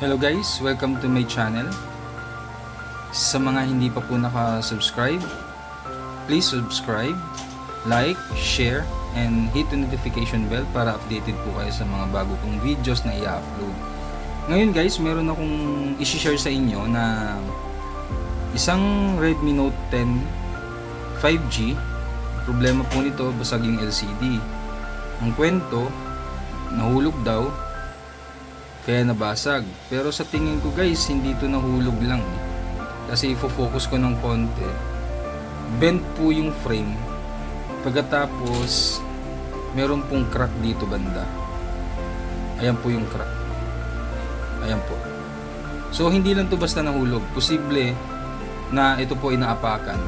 Hello guys, welcome to my channel. Sa mga hindi pa po naka-subscribe, please subscribe, like, share, and hit the notification bell para updated po kayo sa mga bago kong videos na i-upload. Ngayon guys, meron akong i-share sa inyo na isang Redmi Note 10 5G. Problema po nito, basag yung LCD. Ang kwento, nahulog daw kaya nabasag. Pero sa tingin ko guys, hindi ito nahulog lang kasi ifo-focus ko ng konti, bent po yung frame. Pagkatapos meron pong crack dito banda. Ayan po yung crack. Ayan po. So hindi lang to basta nahulog, posible na ito po inaapakan.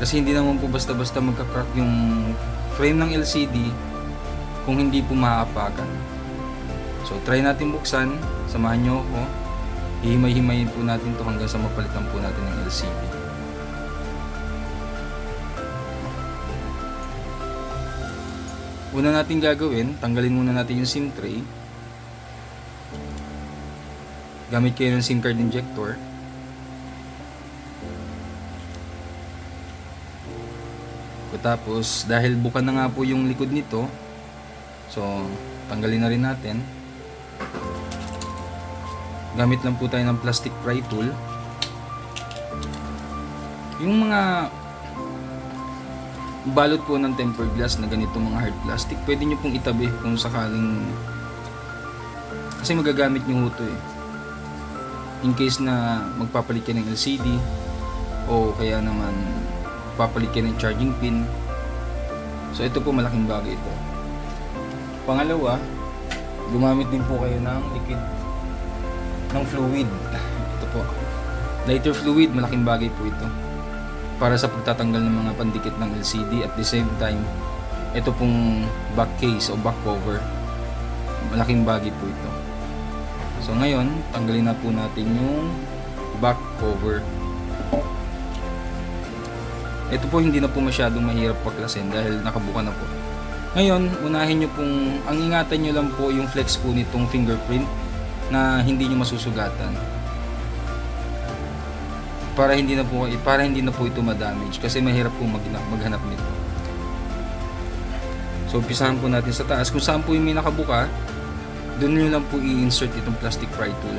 Kasi hindi naman po basta-basta magka-crack yung frame ng LCD kung hindi po maaapakan. So try natin buksan, samahan nyo ako. Hihimay-himayin po natin to hanggang sa mapalitan po natin ng LCD. Una natin gagawin, tanggalin muna natin yung SIM tray. Gamit kayo ng SIM card injector. Tapos dahil buka na nga po yung likod nito, so tanggalin na rin natin. Gamit lang po tayo ng plastic pry tool. Yung mga balot po ng tempered glass na ganito mga hard plastic, pwede nyo pong itabi kung sakaling, kasi magagamit nyo ito in case na magpapalit kayo ng LCD o kaya naman papalit kayo ng charging pin. So ito po, malaking bagay ito. Pangalawa, gumamit din po kayo ng liquid, ng fluid. Ito po, lighter fluid, malaking bagay po ito para sa pagtatanggal ng mga pandikit ng LCD. At the same time, ito pong back case o back cover, malaking bagay po ito. So ngayon, tanggalin na po natin yung back cover. Ito po hindi na po masyadong mahirap paklasin dahil nakabuka na po. Ngayon, unahin nyo pong, ang ingatan nyo lang po yung flex po nitong fingerprint na hindi nyo masusugatan. Para hindi na po ito ma-damage kasi mahirap po maghanap nito. So, umpisahan po natin sa taas. Kung saan po yung may nakabuka, doon nyo lang po i-insert itong plastic pry tool.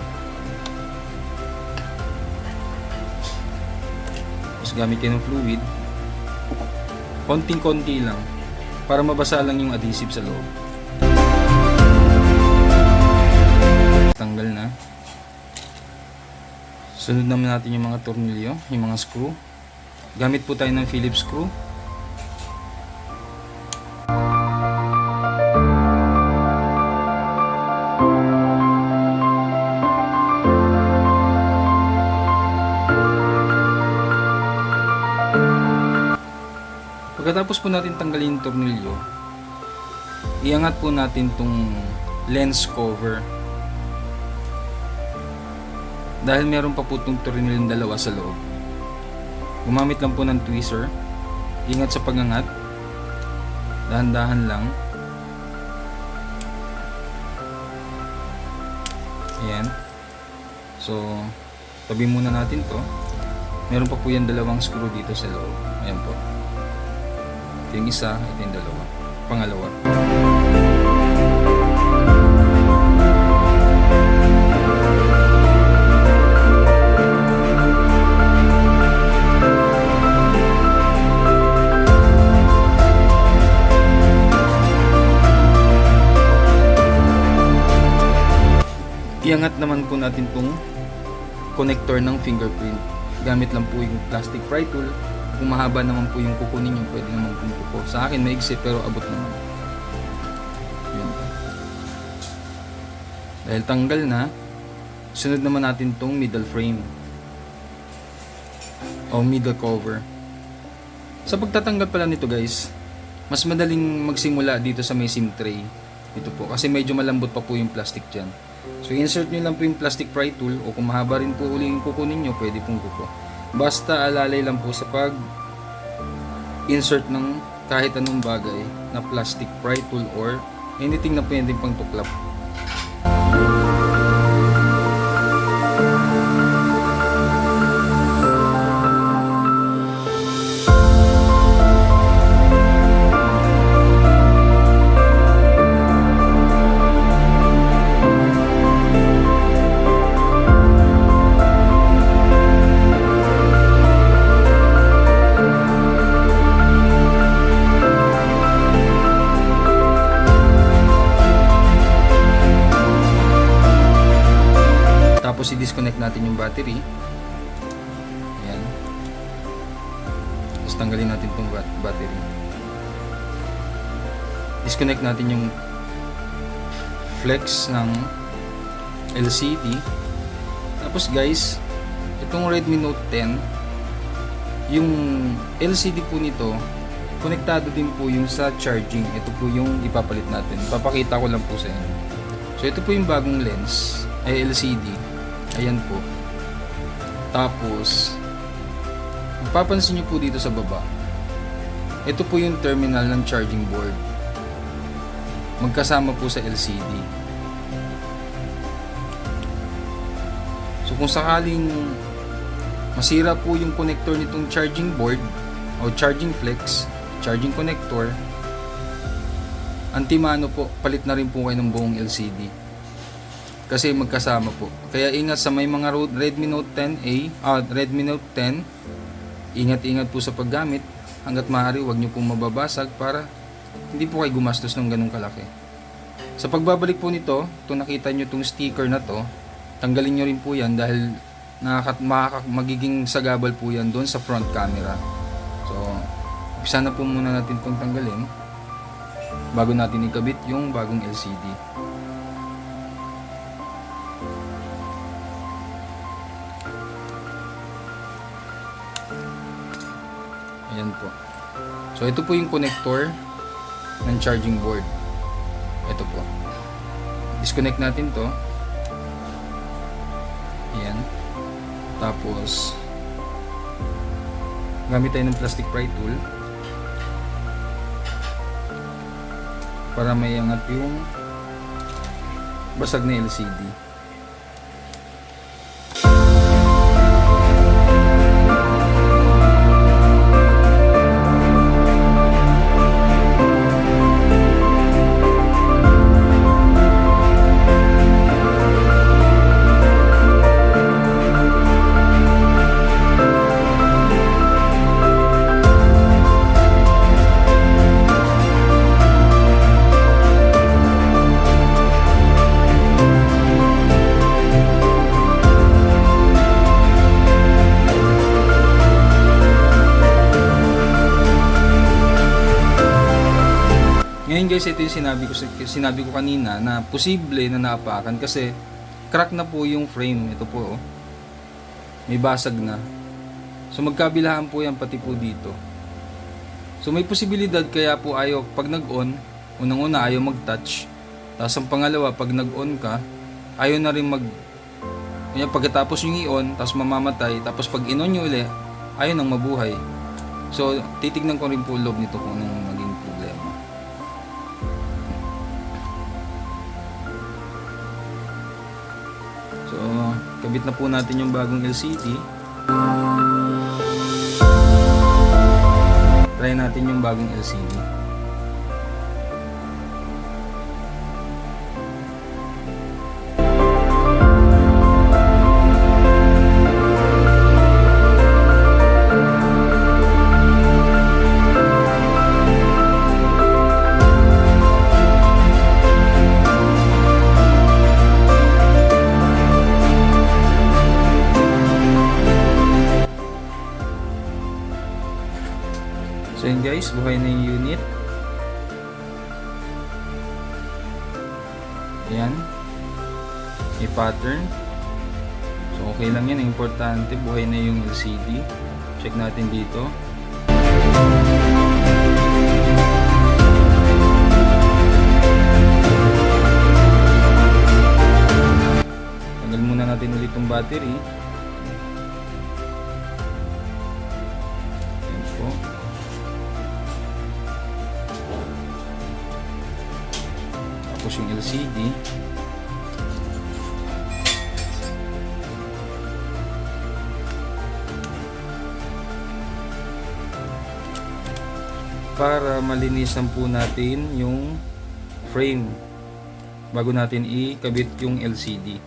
Tapos gamit kayo ng fluid. Konting-konti lang para mabasa lang yung adhesive sa loob. Tanggal na. Sunod naman natin yung mga tornilyo, yung mga screw. Gamit po tayo ng Phillips screw. Pagkatapos po natin tanggalin yung tornilyo, iangat po natin tong lens cover. Dahil meron pa po itong tornilyong dalawa sa loob, gumamit lang po ng tweezer. Ingat sa pagangat, dahan-dahan lang. Ayan. So tabi muna natin to. Meron pa po yan dalawang screw dito sa loob. Ayan po. Ito yung isa, ito yung dalawa. Pangalawa. Iangat naman po natin itong connector ng fingerprint. Gamit lang po yung plastic pry tool. Kung mahaba naman po yung kuko ninyo, pwede naman po yung kuko. Sa akin maigsi pero abot naman. Yun. Dahil tanggal na, sunod naman natin itong middle frame o middle cover. Sa pagtatanggal pala nito guys, mas madaling magsimula dito sa may SIM tray. Ito po, kasi medyo malambot pa po yung plastic dyan. So insert nyo lang po yung plastic pry tool, o kung mahaba rin po uli yung kuko ninyo, pwede pong kuko. Basta alalay lang po sa pag insert ng kahit anong bagay na plastic pry tool or anything na pwedeng pang tuklap. i-disconnect natin yung battery. Ayan. Tapos tanggalin natin itong battery. Disconnect natin yung flex ng LCD. Tapos guys, itong Redmi Note 10, yung LCD po nito, konektado din po yung sa charging. Ito po yung ipapalit natin. Papakita ko lang po sa inyo. So ito po yung bagong lens, ay LCD. Ayan po. Tapos mapapansin nyo po dito sa baba, ito po yung terminal ng charging board. Magkasama po sa LCD. So kung sakaling masira po yung connector nitong charging board o charging flex, charging connector, antimano po, palit na rin po kayo ng buong LCD. Kasi magkasama po. Kaya ingat sa may mga Redmi Note 10A, Redmi Note 10, ingat-ingat po sa paggamit. Hanggat maaari, huwag nyo pong mababasag para hindi po kayo gumastos ng ganung kalaki. Sa pagbabalik po nito, kung nakita nyo itong sticker na to, tanggalin nyo rin po yan dahil magiging sagabal po yan doon sa front camera. So, umpisa na po muna natin itong tanggalin bago natin ikabit yung bagong LCD. Ayan po. So ito po yung connector ng charging board. Ito po. Disconnect natin to. Ayan. Tapos gamit tayo ng plastic pry tool para may angat yung basag na LCD. Ngayon guys, ito yung sinabi ko kanina na posible na naapakan kasi crack na po yung frame. Ito po, oh. May basag na. So magkabilaan po yan pati po dito. So may posibilidad kaya po ayaw pag nag-on, unang-una ayaw mag-touch. Tapos ang pangalawa, pag nag-on ka, ayaw na rin kaya pagkatapos yung i-on, tapos mamamatay, tapos pag in-on nyo ulit, ayaw nang mabuhay. So titignan ko rin po loob nito kung anong naging problema. So, kabit na po natin yung bagong LCD. Try natin yung bagong LCD. So yun guys, buhay na yung unit. Ayan. May pattern. So okay lang yan. Importante, buhay na yung LCD. Check natin dito. Tanggal muna natin ulit yung battery. Ayan po. Tapos yung LCD. Para malinisan po natin yung frame bago natin ikabit yung LCD.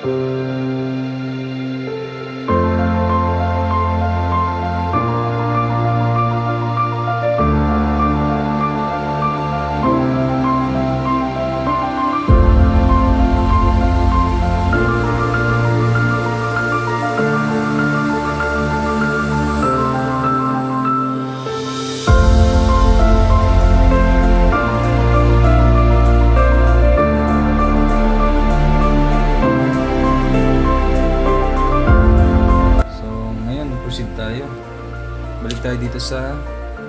So, ngayon, proceed tayo. Balik tayo dito sa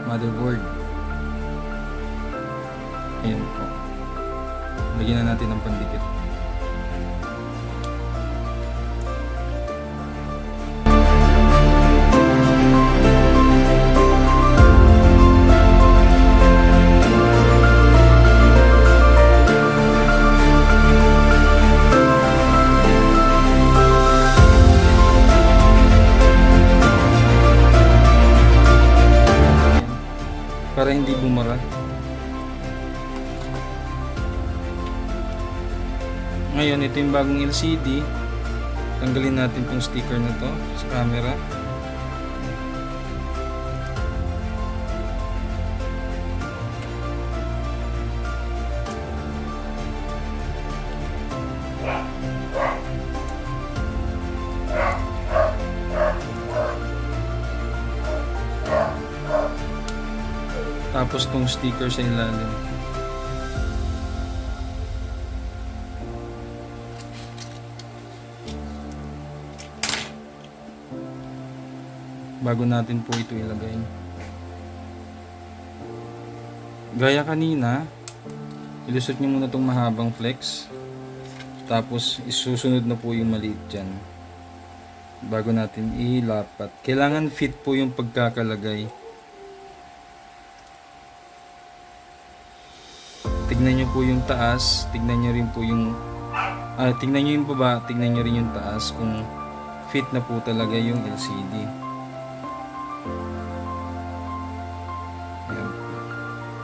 motherboard. Ayan po. Lagyan na natin ng pandikit. Para hindi bumara. Ngayon, ito yung bagong LCD. Tanggalin natin tong sticker na to sa camera. Tapos tong sticker sa ilalim. Bago natin po ito ilagay. Gaya kanina, ilusot nyo muna tong mahabang flex. Tapos isusunod na po yung maliit dyan. Bago natin ilapat. Kailangan fit po yung pagkakalagay. Tignan nyo po yung taas, tignan nyo rin po yung tignan nyo yung baba, tignan nyo rin yung taas kung fit na po talaga yung LCD. Ayan.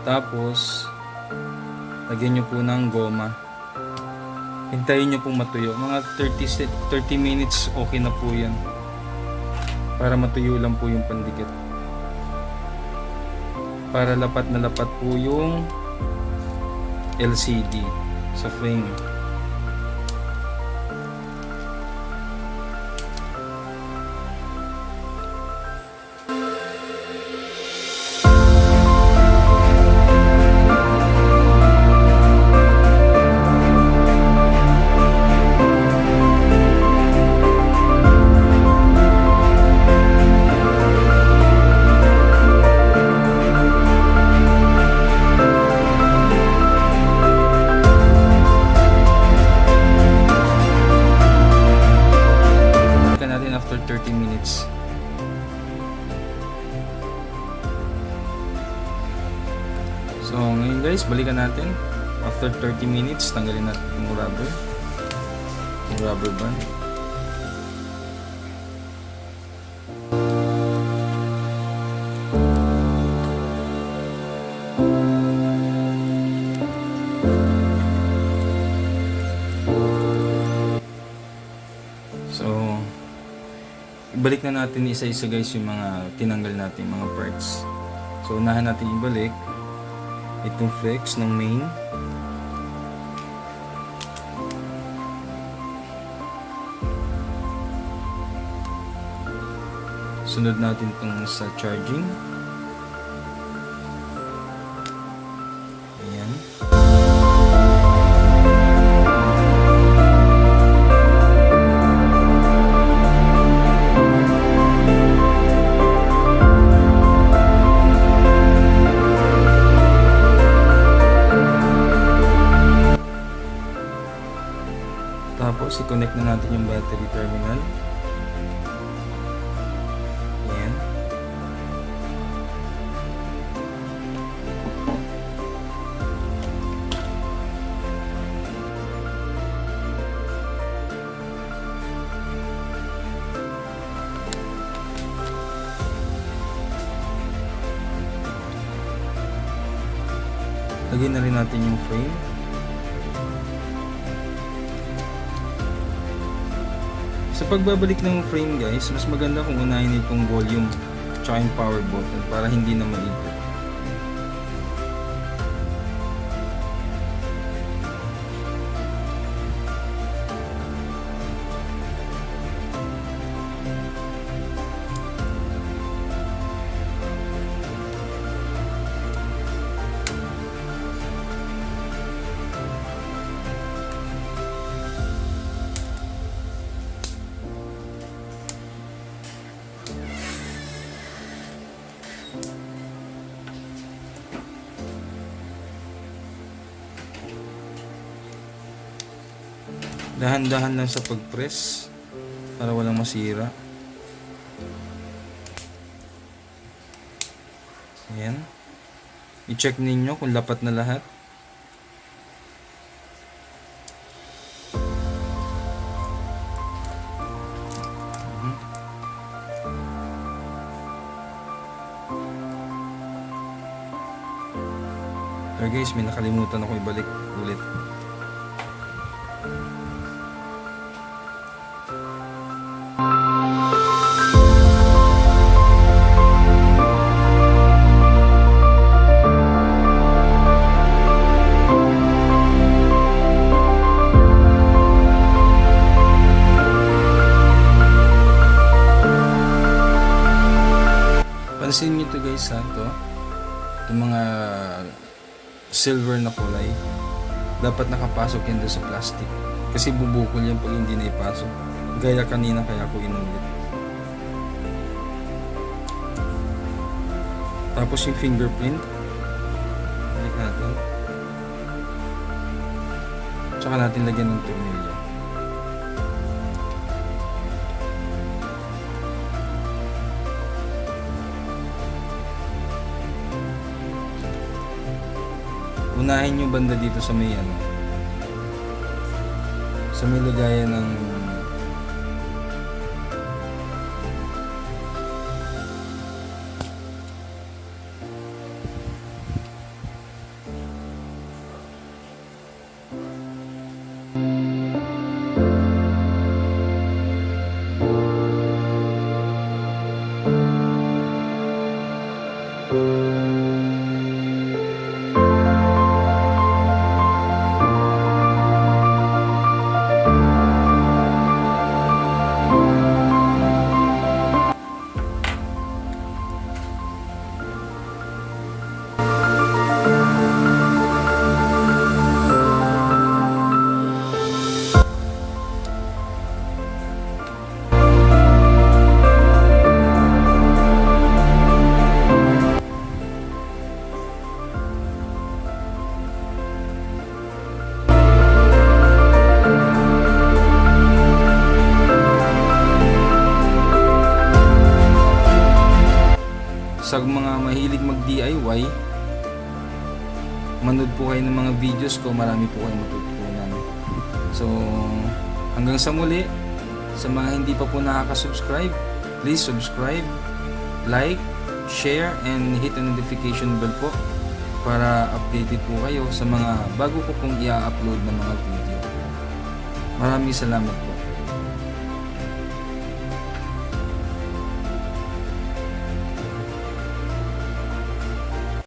Tapos lagyan nyo po ng goma. Hintayin nyo pong matuyo. Mga 30 minutes okay na po yan. Para matuyo lang po yung pandikit. Para lapat na lapat po yung LCD sa frame. After 30 minutes. So ngayon guys, balikan natin. After 30 minutes, tanggalin natin yung rubber band. So ibalik na natin isa-isa guys yung mga tinanggal natin mga parts. So unahan natin ibalik itong flex ng main. Sunod natin itong sa charging. Ayan. Tapos i-connect na natin yung battery terminal. Ayan. Lagyan na rin natin yung frame. Sa pagbabalik ng frame guys, mas maganda kung unahin itong volume tsaka yung power button para hindi na maipit. Dahan-dahan lang sa pag-press para walang masira. Ayan. I-check ninyo kung lapat na lahat. Pero guys, may nakalimutan ako ibalik ulit. Pansin nyo to guys ha, itong mga silver na kulay, dapat nakapasok yan doon sa plastic kasi bubukol yan pag hindi na ipasok, gaya kanina kaya ko inulit. Tapos yung fingerprint, balik natin, tsaka natin lagyan ng tornilyo. Unahin yung banda dito sa may sa may lagayan ng sa mga mahilig mag-DIY, manood po kayo ng mga videos ko, marami po kayong matutunan. So, hanggang sa muli, sa mga hindi pa po nakaka-subscribe, please subscribe, like, share, and hit the notification bell po para updated po kayo sa mga bago ko pong i-upload na mga video. Maraming salamat po.